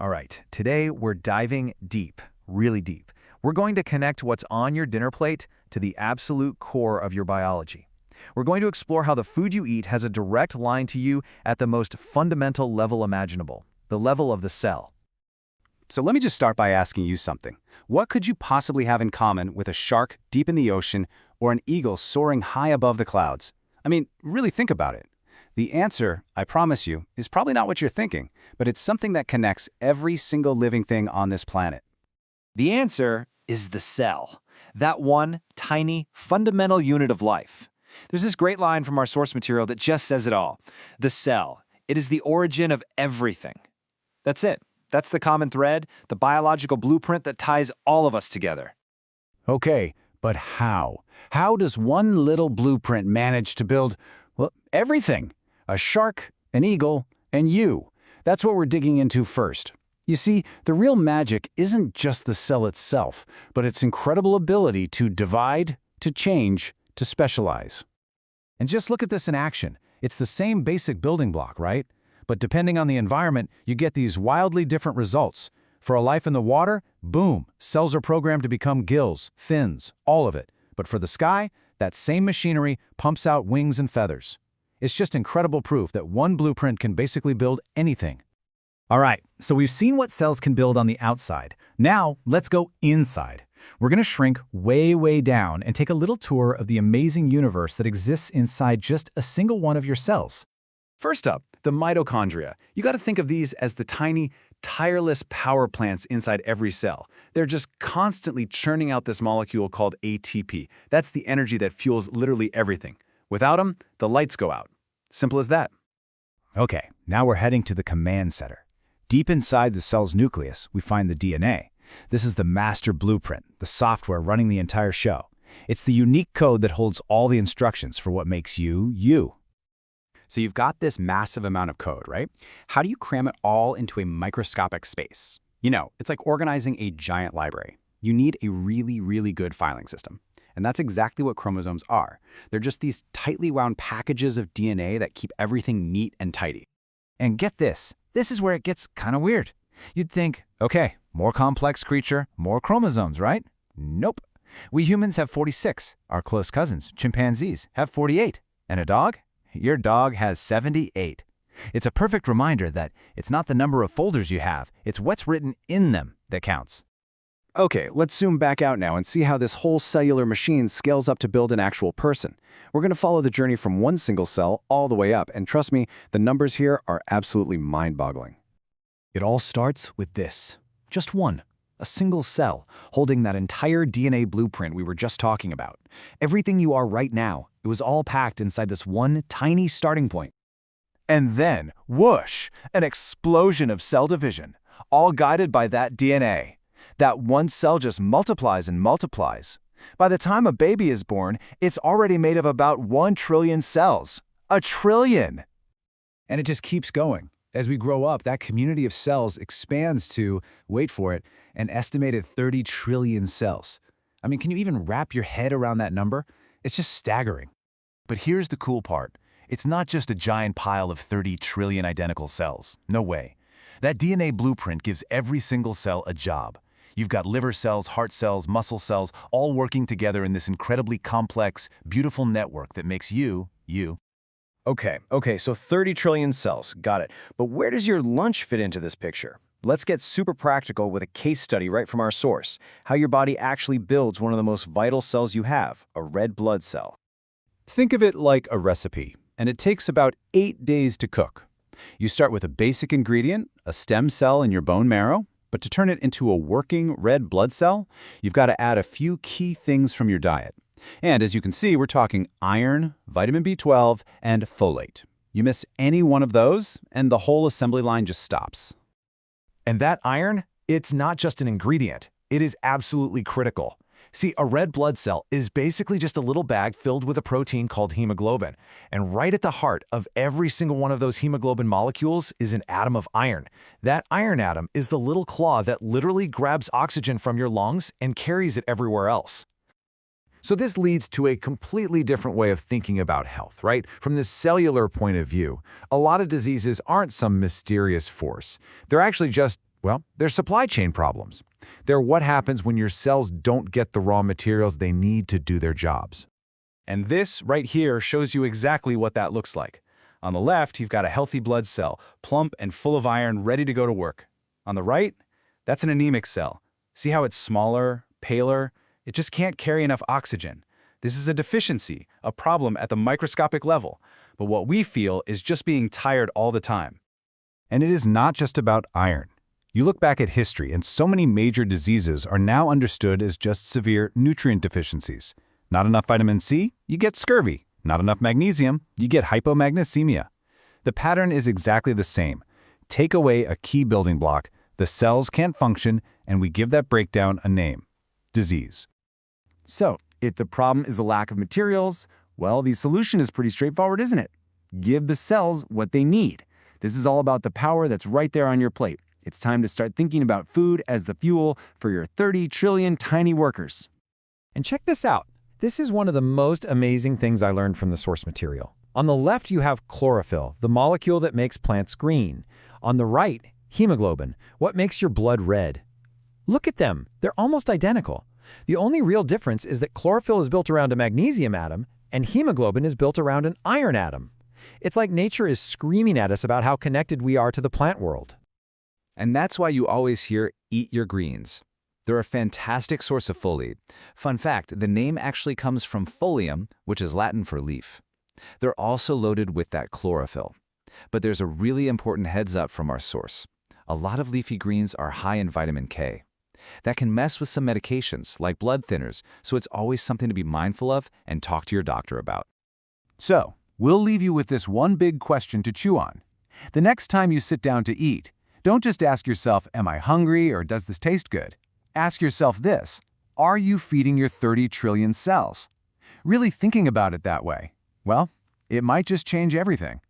All right, today we're diving deep, really deep. We're going to connect what's on your dinner plate to the absolute core of your biology. We're going to explore how the food you eat has a direct line to you at the most fundamental level imaginable, the level of the cell. So let me just start by asking you something. What could you possibly have in common with a shark deep in the ocean or an eagle soaring high above the clouds? I mean, really think about it. The answer, I promise you, is probably not what you're thinking, but it's something that connects every single living thing on this planet. The answer is the cell, that one tiny, fundamental unit of life. There's this great line from our source material that just says it all. The cell, it is the origin of everything. That's it. That's the common thread, the biological blueprint that ties all of us together. Okay, but how? How does one little blueprint manage to build, well, everything? A shark, an eagle, and you. That's what we're digging into first. You see, the real magic isn't just the cell itself, but its incredible ability to divide, to change, to specialize. And just look at this in action. It's the same basic building block, right? But depending on the environment, you get these wildly different results. For a life in the water, boom, cells are programmed to become gills, fins, all of it. But for the sky, that same machinery pumps out wings and feathers. It's just incredible proof that one blueprint can basically build anything. All right, so we've seen what cells can build on the outside. Now, let's go inside. We're going to shrink way, way down and take a little tour of the amazing universe that exists inside just a single one of your cells. First up, the mitochondria. You got to think of these as the tiny, tireless power plants inside every cell. They're just constantly churning out this molecule called ATP. That's the energy that fuels literally everything. Without them, the lights go out. Simple as that. Okay, now we're heading to the command center. Deep inside the cell's nucleus, we find the DNA. This is the master blueprint, the software running the entire show. It's the unique code that holds all the instructions for what makes you, you. So you've got this massive amount of code, right? How do you cram it all into a microscopic space? You know, it's like organizing a giant library. You need a really, really good filing system. And that's exactly what chromosomes are. They're just these tightly wound packages of DNA that keep everything neat and tidy. And get this is where it gets kind of weird. You'd think, okay, more complex creature, more chromosomes, right? Nope. We humans have 46. Our close cousins, chimpanzees, have 48. And a dog? Your dog has 78. It's a perfect reminder that it's not the number of folders you have, it's what's written in them that counts. Okay, let's zoom back out now and see how this whole cellular machine scales up to build an actual person. We're going to follow the journey from one single cell all the way up, and trust me, the numbers here are absolutely mind-boggling. It all starts with this. Just one. A single cell, holding that entire DNA blueprint we were just talking about. Everything you are right now, it was all packed inside this one tiny starting point. And then, whoosh, an explosion of cell division, all guided by that DNA. That one cell just multiplies and multiplies. By the time a baby is born, it's already made of about 1 trillion cells. A trillion! And it just keeps going. As we grow up, that community of cells expands to, wait for it, an estimated 30 trillion cells. I mean, can you even wrap your head around that number? It's just staggering. But here's the cool part. It's not just a giant pile of 30 trillion identical cells. No way. That DNA blueprint gives every single cell a job. You've got liver cells, heart cells, muscle cells, all working together in this incredibly complex, beautiful network that makes you, you. Okay, so 30 trillion cells, got it. But where does your lunch fit into this picture? Let's get super practical with a case study right from our source, how your body actually builds one of the most vital cells you have, a red blood cell. Think of it like a recipe, and it takes about 8 days to cook. You start with a basic ingredient, a stem cell in your bone marrow, but to turn it into a working red blood cell, you've got to add a few key things from your diet. And as you can see, we're talking iron, vitamin B12, and folate. You miss any one of those, and the whole assembly line just stops. And that iron, it's not just an ingredient. It is absolutely critical. See, a red blood cell is basically just a little bag filled with a protein called hemoglobin. And right at the heart of every single one of those hemoglobin molecules is an atom of iron. That iron atom is the little claw that literally grabs oxygen from your lungs and carries it everywhere else. So this leads to a completely different way of thinking about health, right? From the cellular point of view, a lot of diseases aren't some mysterious force. They're actually just Well, they're supply chain problems. They're what happens when your cells don't get the raw materials they need to do their jobs. And this right here shows you exactly what that looks like. On the left, you've got a healthy blood cell, plump and full of iron, ready to go to work. On the right, that's an anemic cell. See how it's smaller, paler? It just can't carry enough oxygen. This is a deficiency, a problem at the microscopic level. But what we feel is just being tired all the time. And it is not just about iron. You look back at history, and so many major diseases are now understood as just severe nutrient deficiencies. Not enough vitamin C, you get scurvy. Not enough magnesium, you get hypomagnesemia. The pattern is exactly the same. Take away a key building block, the cells can't function, and we give that breakdown a name: disease. So, if the problem is a lack of materials, well, the solution is pretty straightforward, isn't it? Give the cells what they need. This is all about the power that's right there on your plate. It's time to start thinking about food as the fuel for your 30 trillion tiny workers. And check this out. This is one of the most amazing things I learned from the source material. On the left, you have chlorophyll, the molecule that makes plants green. On the right, hemoglobin, what makes your blood red. Look at them. They're almost identical. The only real difference is that chlorophyll is built around a magnesium atom and hemoglobin is built around an iron atom. It's like nature is screaming at us about how connected we are to the plant world. And that's why you always hear, eat your greens. They're a fantastic source of folate. Fun fact, the name actually comes from folium, which is Latin for leaf. They're also loaded with that chlorophyll. But there's a really important heads up from our source. A lot of leafy greens are high in vitamin K. That can mess with some medications, like blood thinners, so it's always something to be mindful of and talk to your doctor about. So, we'll leave you with this one big question to chew on. The next time you sit down to eat, don't just ask yourself, am I hungry or does this taste good? Ask yourself this: are you feeding your 30 trillion cells? Really thinking about it that way, well, it might just change everything.